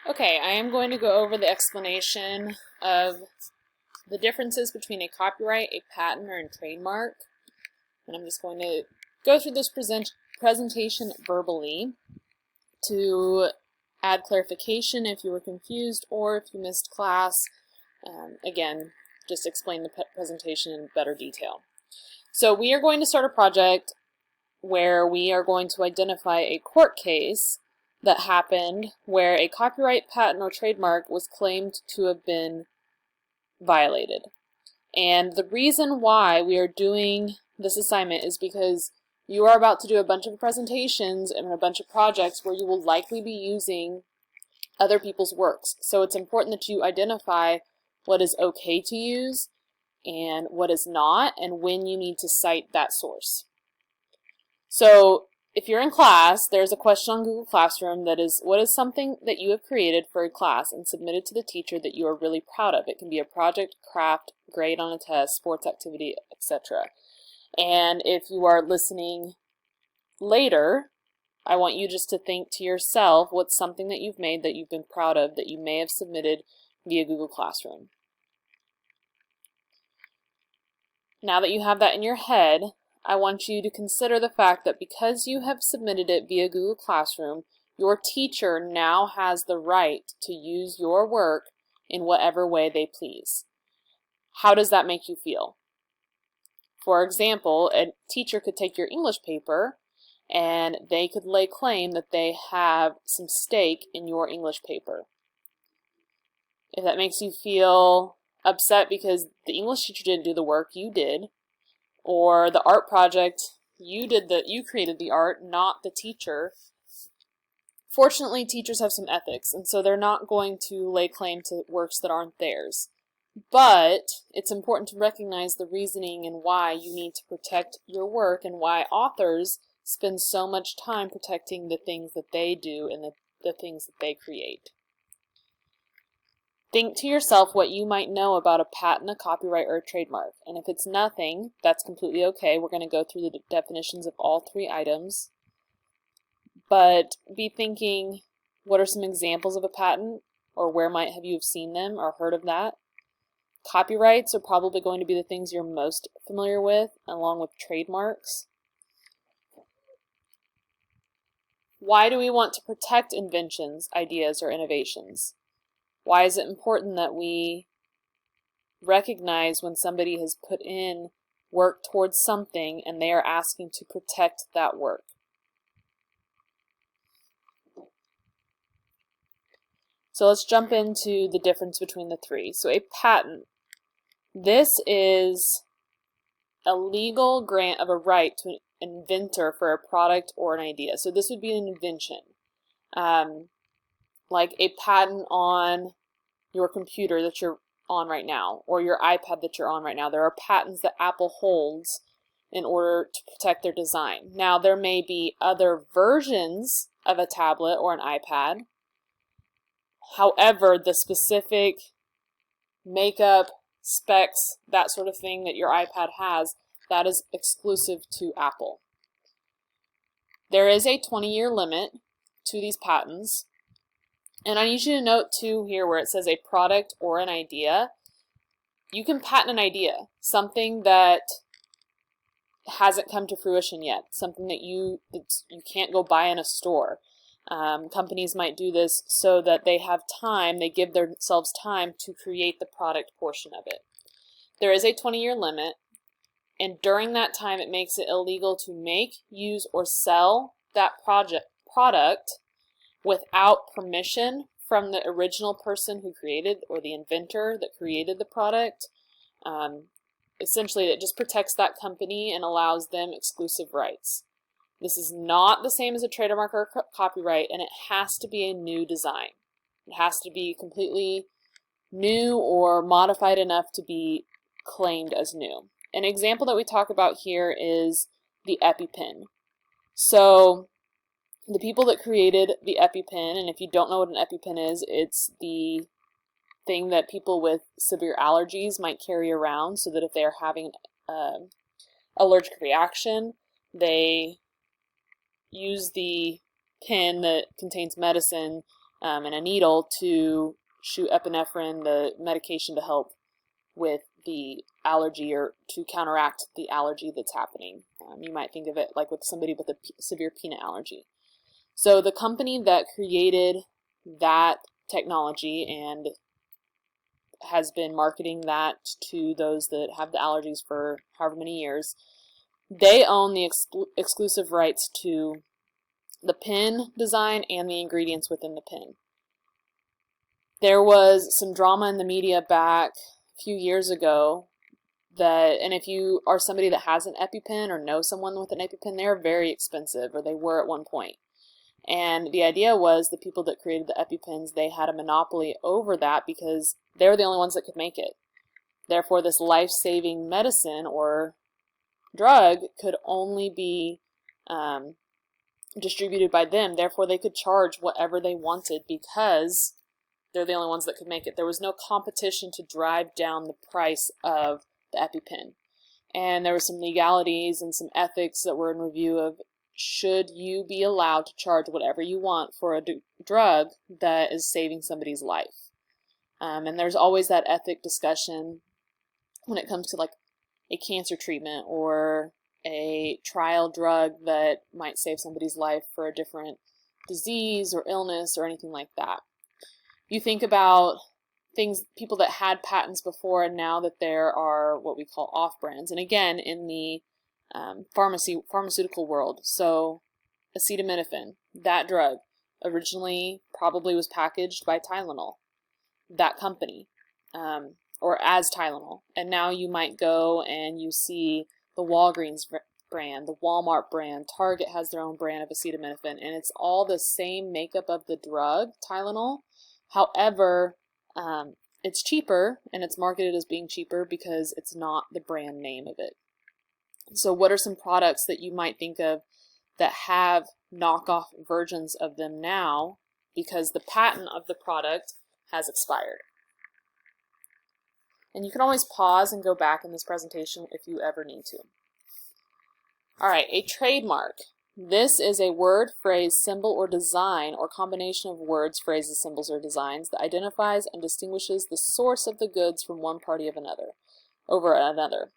Okay, I am going to go over the explanation of the differences between a copyright, a patent, or a trademark. And I'm just going to go through this presentation verbally to add clarification if you were confused or if you missed class. Again, just explain the presentation in better detail. So we are going to start a project where we are going to identify a court case that happened where a copyright, patent, or trademark was claimed to have been violated. And the reason why we are doing this assignment is because you are about to do a bunch of presentations and a bunch of projects where you will likely be using other people's works. So it's important that you identify what is okay to use and what is not, and when you need to cite that source. So if you're in class, there's a question on Google Classroom that is, what is something that you have created for a class and submitted to the teacher that you are really proud of? It can be a project, craft, grade on a test, sports activity, etc. And if you are listening later, I want you just to think to yourself, what's something that you've made that you've been proud of that you may have submitted via Google Classroom? Now that you have that in your head, I want you to consider the fact that because you have submitted it via Google Classroom, your teacher now has the right to use your work in whatever way they please. How does that make you feel? For example, a teacher could take your English paper and they could lay claim that they have some stake in your English paper. If that makes you feel upset because the English teacher didn't do the work, you did, or the art project, you created the art, not the teacher. Fortunately, teachers have some ethics, and so they're not going to lay claim to works that aren't theirs. But it's important to recognize the reasoning and why you need to protect your work and why authors spend so much time protecting the things that they do and the things that they create. Think to yourself what you might know about a patent, a copyright, or a trademark. And if it's nothing, that's completely okay. We're going to go through the definitions of all three items. But be thinking, what are some examples of a patent? Or where might have you seen them or heard of that? Copyrights are probably going to be the things you're most familiar with, along with trademarks. Why do we want to protect inventions, ideas, or innovations? Why is it important that we recognize when somebody has put in work towards something and they are asking to protect that work? So let's jump into the difference between the three. So a patent. This is a legal grant of a right to an inventor for a product or an idea. So this would be an invention. Like a patent on your computer that you're on right now, or your iPad that you're on right now. There are patents that Apple holds in order to protect their design. Now, there may be other versions of a tablet or an iPad. However, the specific makeup, specs, that sort of thing that your iPad has, that is exclusive to Apple. There is a 20-year limit to these patents. And I need you to note too here where it says a product or an idea. You can patent an idea, something that hasn't come to fruition yet, something that you can't go buy in a store. Companies might do this so that they have time, they give themselves time to create the product portion of it. There is a 20-year limit, and during that time it makes it illegal to make, use, or sell that product without permission from the original person who created, or the inventor that created the product. Essentially, it just protects that company and allows them exclusive rights. This is not the same as a trademark or copyright, and it has to be a new design. It has to be completely new or modified enough to be claimed as new. An example that we talk about here is the EpiPen. So the people that created the EpiPen, and if you don't know what an EpiPen is, it's the thing that people with severe allergies might carry around so that if they are having an allergic reaction, they use the pen that contains medicine and a needle to shoot epinephrine, the medication to help with the allergy or to counteract the allergy that's happening. You might think of it like with somebody with a severe peanut allergy. So the company that created that technology and has been marketing that to those that have the allergies for however many years, they own the exclusive rights to the pen design and the ingredients within the pen. There was some drama in the media back a few years ago that, and if you are somebody that has an EpiPen or know someone with an EpiPen, they're very expensive, or they were at one point. And the idea was the people that created the EpiPens, they had a monopoly over that because they were the only ones that could make it. Therefore, this life-saving medicine or drug could only be distributed by them. Therefore, they could charge whatever they wanted because they're the only ones that could make it. There was no competition to drive down the price of the EpiPen. And there were some legalities and some ethics that were in review of, should you be allowed to charge whatever you want for a drug that is saving somebody's life? And there's always that ethic discussion when it comes to like a cancer treatment or a trial drug that might save somebody's life for a different disease or illness or anything like that. You think about things, people that had patents before, and now that there are what we call off-brands. And again, in the pharmaceutical world. So acetaminophen, that drug, originally probably was packaged by Tylenol, that company, or as Tylenol. And now you might go and you see the Walgreens brand, the Walmart brand, Target has their own brand of acetaminophen, and it's all the same makeup of the drug, Tylenol. However, it's cheaper, and it's marketed as being cheaper because it's not the brand name of it. So what are some products that you might think of that have knockoff versions of them now because the patent of the product has expired? And you can always pause and go back in this presentation if you ever need to. All right, a trademark. This is a word, phrase, symbol, or design, or combination of words, phrases, symbols, or designs that identifies and distinguishes the source of the goods from one party of another over another.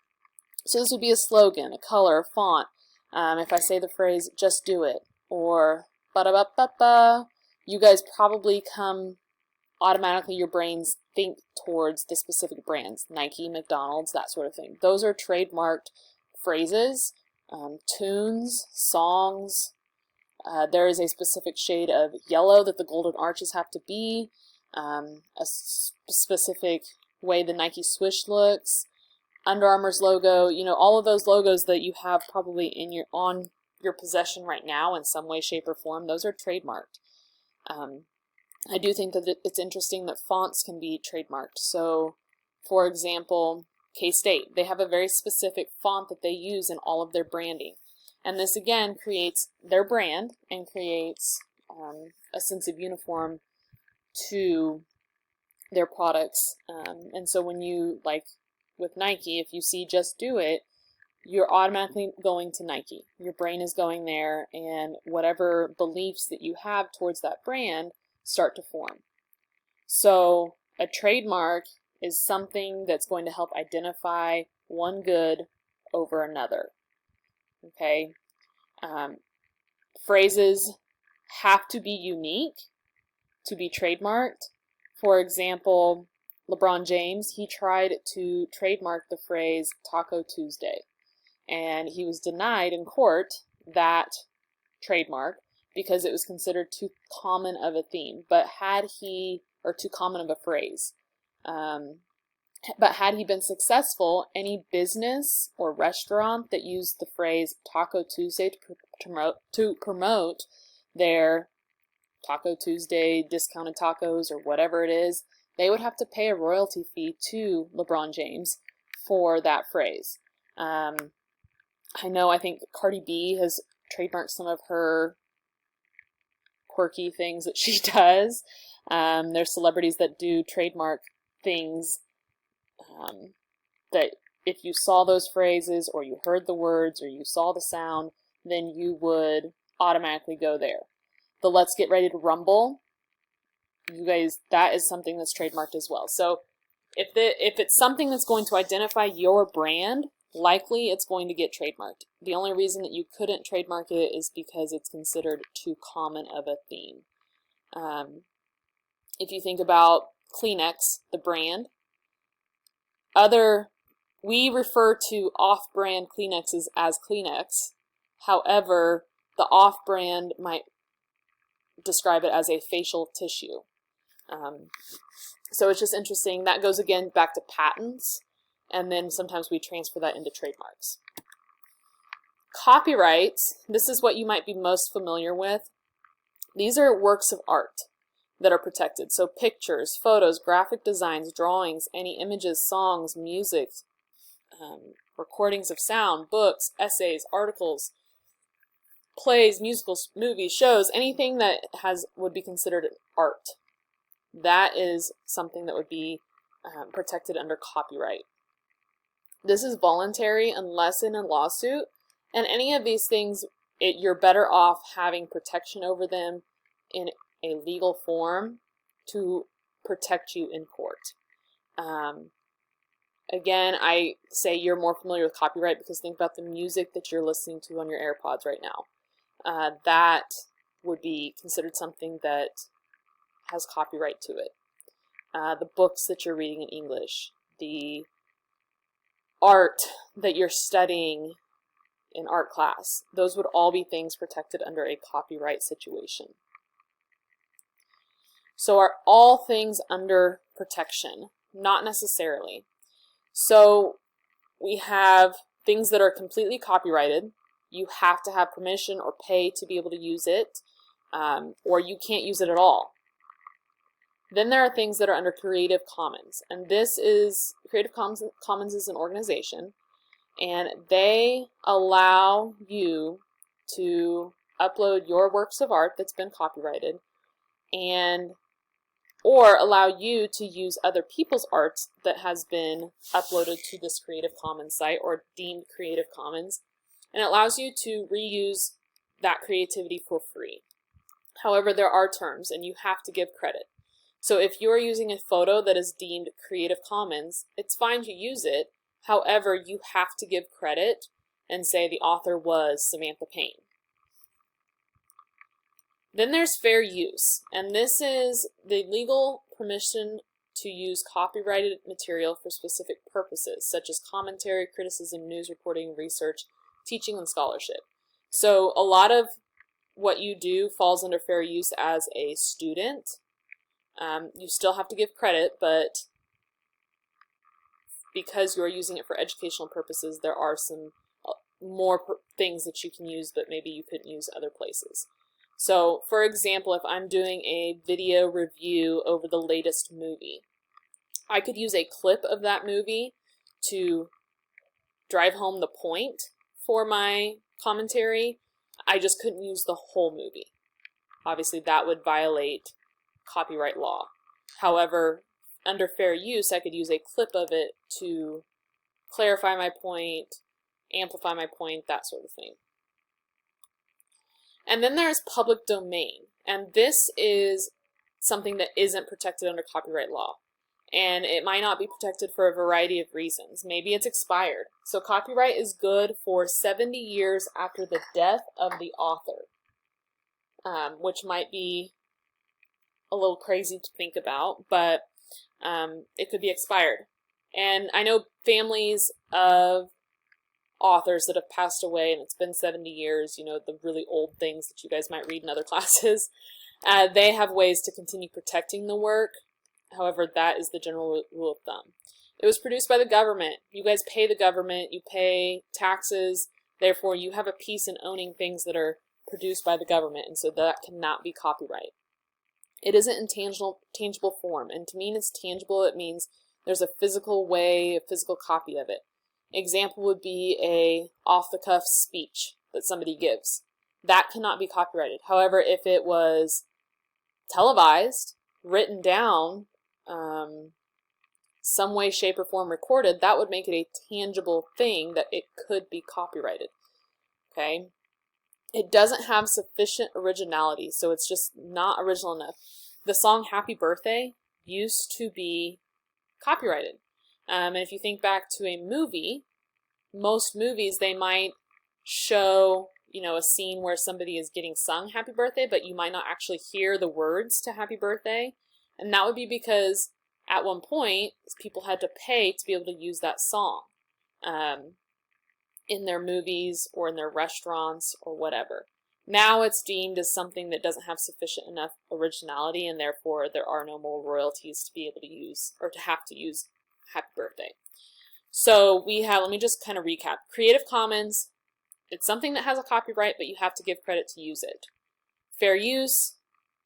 So this would be a slogan, a color, a font. If I say the phrase, just do it, or ba-da-ba-ba-ba, you guys probably come automatically, your brains think towards the specific brands, Nike, McDonald's, that sort of thing. Those are trademarked phrases, tunes, songs. There is a specific shade of yellow that the golden arches have to be, a specific way the Nike swoosh looks, Under Armour's logo, you know, all of those logos that you have probably in on your possession right now in some way, shape, or form, those are trademarked. I do think that it's interesting that fonts can be trademarked. So, for example, K-State, they have a very specific font that they use in all of their branding. And this, again, creates their brand and creates a sense of uniform to their products. And so when you, like, with Nike, if you see just do it, you're automatically going to Nike. Your brain is going there, and whatever beliefs that you have towards that brand start to form. So a trademark is something that's going to help identify one good over another. Okay? Phrases have to be unique to be trademarked. For example, LeBron James, he tried to trademark the phrase Taco Tuesday, and he was denied in court that trademark because it was considered too common of a theme. But had he, or too common of a phrase, but had he been successful, any business or restaurant that used the phrase Taco Tuesday to promote their Taco Tuesday discounted tacos or whatever it is, they would have to pay a royalty fee to LeBron James for that phrase. I think Cardi B has trademarked some of her quirky things that she does. There's celebrities that do trademark things that if you saw those phrases or you heard the words or you saw the sound, then you would automatically go there. The Let's Get Ready to Rumble, you guys, that is something that's trademarked as well. So if it's something that's going to identify your brand, likely it's going to get trademarked. The only reason that you couldn't trademark it is because it's considered too common of a theme. If you think about Kleenex, the brand, we refer to off-brand Kleenexes as Kleenex. However, the off-brand might describe it as a facial tissue. So it's just interesting. That goes again back to patents, and then sometimes we transfer that into trademarks. Copyrights, this is what you might be most familiar with. These are works of art that are protected. So pictures, photos, graphic designs, drawings, any images, songs, music, recordings of sound, books, essays, articles, plays, musicals, movies, shows, anything that would be considered art. That is something that would be protected under copyright. This is voluntary unless in a lawsuit, and any of these things, you're better off having protection over them in a legal form to protect you in court. Again, I say you're more familiar with copyright because think about the music that you're listening to on your AirPods right now. That would be considered something that has copyright to it. The books that you're reading in English, the art that you're studying in art class, those would all be things protected under a copyright situation. So are all things under protection? Not necessarily. So we have things that are completely copyrighted. You have to have permission or pay to be able to use it, or you can't use it at all. Then there are things that are under Creative Commons, and this is, Creative Commons is an organization, and they allow you to upload your works of art that's been copyrighted, or allow you to use other people's art that has been uploaded to this Creative Commons site or deemed Creative Commons, and it allows you to reuse that creativity for free. However, there are terms, and you have to give credit. So if you're using a photo that is deemed Creative Commons, it's fine to use it. However, you have to give credit and say the author was Samantha Payne. Then there's fair use, and this is the legal permission to use copyrighted material for specific purposes, such as commentary, criticism, news reporting, research, teaching, and scholarship. So a lot of what you do falls under fair use as a student. You still have to give credit, but because you're using it for educational purposes, there are some more things that you can use that maybe you couldn't use other places. So, for example, if I'm doing a video review over the latest movie, I could use a clip of that movie to drive home the point for my commentary. I just couldn't use the whole movie. Obviously, that would violate copyright law. However, under fair use, I could use a clip of it to clarify my point, amplify my point, that sort of thing. And then there's public domain, and this is something that isn't protected under copyright law. And it might not be protected for a variety of reasons. Maybe it's expired. So copyright is good for 70 years after the death of the author, which might be a little crazy to think about, but it could be expired. And I know families of authors that have passed away and it's been 70 years, you know, the really old things that you guys might read in other classes, they have ways to continue protecting the work. However, that is the general rule of thumb. It was produced by the government. You guys pay the government, you pay taxes, therefore you have a piece in owning things that are produced by the government, and so that cannot be copyright. It isn't in tangible form, and to mean it's tangible, it means there's a physical way, a physical copy of it. Example would be a off-the-cuff speech that somebody gives. That cannot be copyrighted. However, if it was televised, written down, some way, shape, or form recorded, that would make it a tangible thing that it could be copyrighted. It doesn't have sufficient originality, so it's just not original enough. the song Happy Birthday used to be copyrighted. And if you think back to a movie, most movies, they might show, you know, a scene where somebody is getting sung Happy Birthday, but you might not actually hear the words to Happy Birthday. And that would be because at one point, people had to pay to be able to use that song in their movies or in their restaurants or whatever. Now it's deemed as something that doesn't have sufficient enough originality, and therefore there are no more royalties to be able to use or to have to use Happy Birthday. So we have, let me just kind of recap. Creative Commons, it's something that has a copyright, but you have to give credit to use it. Fair use,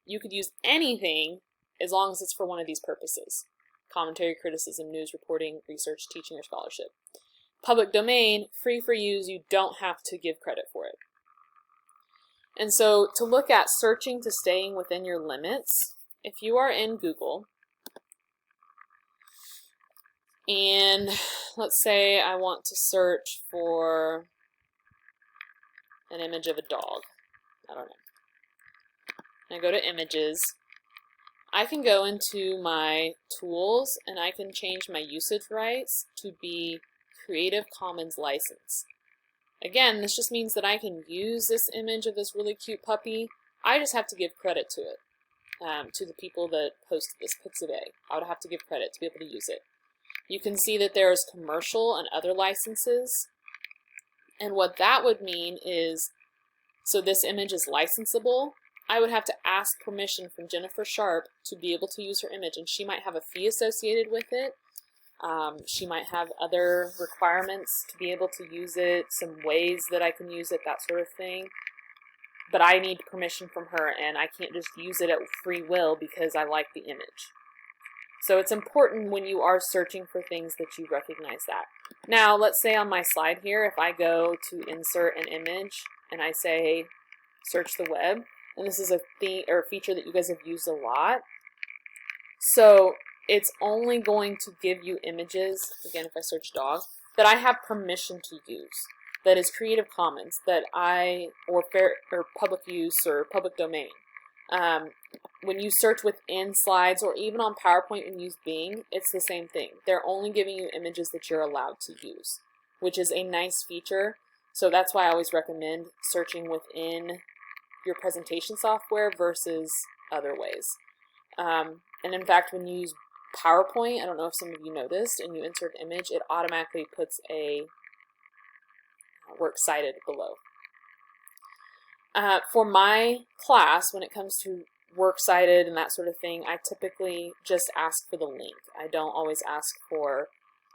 you could use anything as long as it's for one of these purposes: commentary, criticism, news reporting, research, teaching, or scholarship. Public domain, free for use, you don't have to give credit for it. And so to look at searching to staying within your limits, if you are in Google, and let's say I want to search for an image of a dog, I don't know. And I go to images, I can go into my tools and I can change my usage rights to be Creative Commons license. Again, this just means that I can use this image of this really cute puppy. I just have to give credit to it, to the people that posted this Pixabay. I would have to give credit to be able to use it. You can see that there's commercial and other licenses. And what that would mean is, so this image is licensable. I would have to ask permission from Jennifer Sharp to be able to use her image, and she might have a fee associated with it. She might have other requirements to be able to use it, some ways that I can use it, that sort of thing. But I need permission from her, and I can't just use it at free will because I like the image. So it's important when you are searching for things that you recognize that. Now, let's say on my slide here, if I go to insert an image and I say search the web, and this is a thing or feature that you guys have used a lot. So it's only going to give you images, again if I search dog, that I have permission to use, that is Creative Commons, that or public use or public domain. When you search within slides or even on PowerPoint and use Bing, it's the same thing. They're only giving you images that you're allowed to use, which is a nice feature. So that's why I always recommend searching within your presentation software versus other ways. And in fact, when you use PowerPoint, I don't know if some of you noticed, and you insert an image, it automatically puts a works cited below. For my class, when it comes to works cited and that sort of thing, I typically just ask for the link. I don't always ask for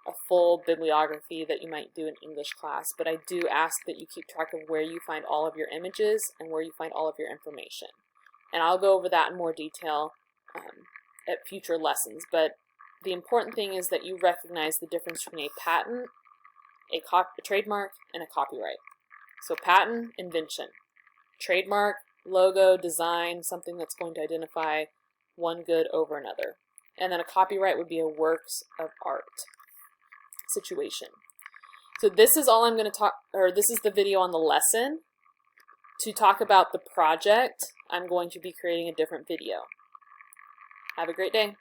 a full bibliography that you might do in English class, but I do ask that you keep track of where you find all of your images and where you find all of your information. And I'll go over that in more detail at future lessons, but the important thing is that you recognize the difference between a patent, a trademark, and a copyright. So patent, invention. Trademark, logo, design, something that's going to identify one good over another. And then a copyright would be a works of art situation. So this is all I'm going to talk, or this is the video on the lesson. To talk about the project, I'm going to be creating a different video. Have a great day.